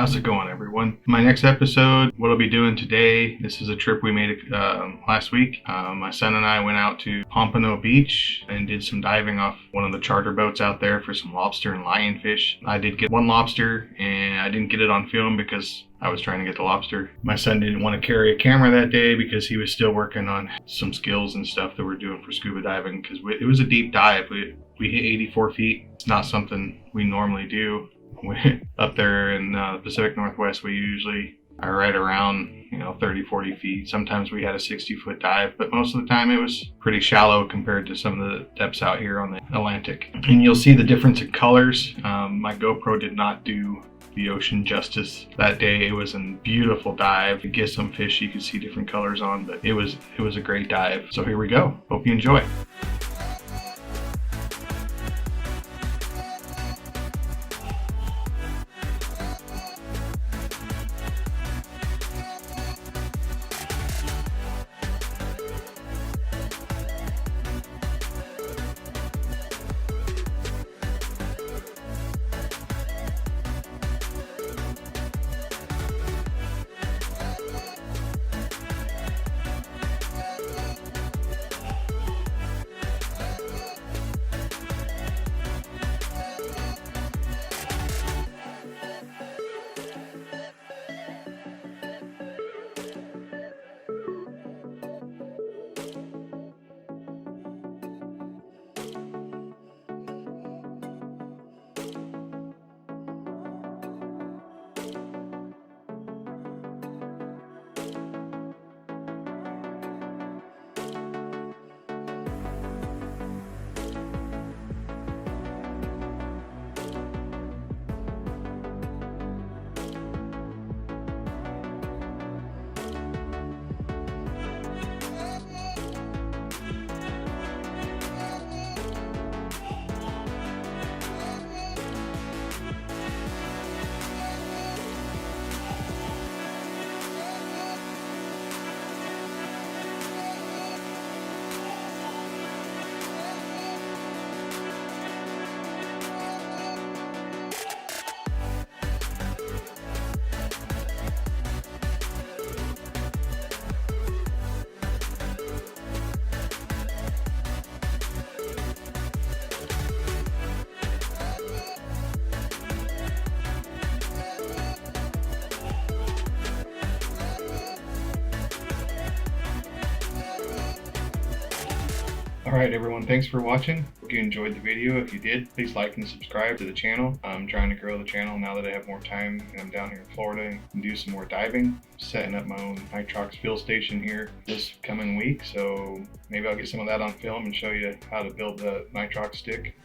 How's it going, everyone? My next episode, what I'll be doing today, this is a trip we made last week. My son and I went out to Pompano Beach and did some diving off one of the charter boats out there for some lobster and lionfish. I did get one lobster and I didn't get it on film because I was trying to get the lobster. My son didn't want to carry a camera that day because he was still working on some skills and stuff that we're doing for scuba diving because it was a deep dive. We hit 84 feet. It's not something we normally do. Up there in the Pacific Northwest, we usually are right around 30-40 feet. Sometimes we had a 60-foot dive, but most of the time it was pretty shallow compared to some of the depths out here on the Atlantic. And you'll see the difference in colors. My GoPro did not do the ocean justice that day. It was a beautiful dive. To get some fish you could see different colors on, but it was a great dive. So here we go. Hope you enjoy. Alright everyone, thanks for watching. Hope you enjoyed the video. If you did, please like and subscribe to the channel. I'm trying to grow the channel now that I have more time and I'm down here in Florida and do some more diving. Setting up my own nitrox fuel station here this coming week, so maybe I'll get some of that on film and show you how to build the nitrox stick.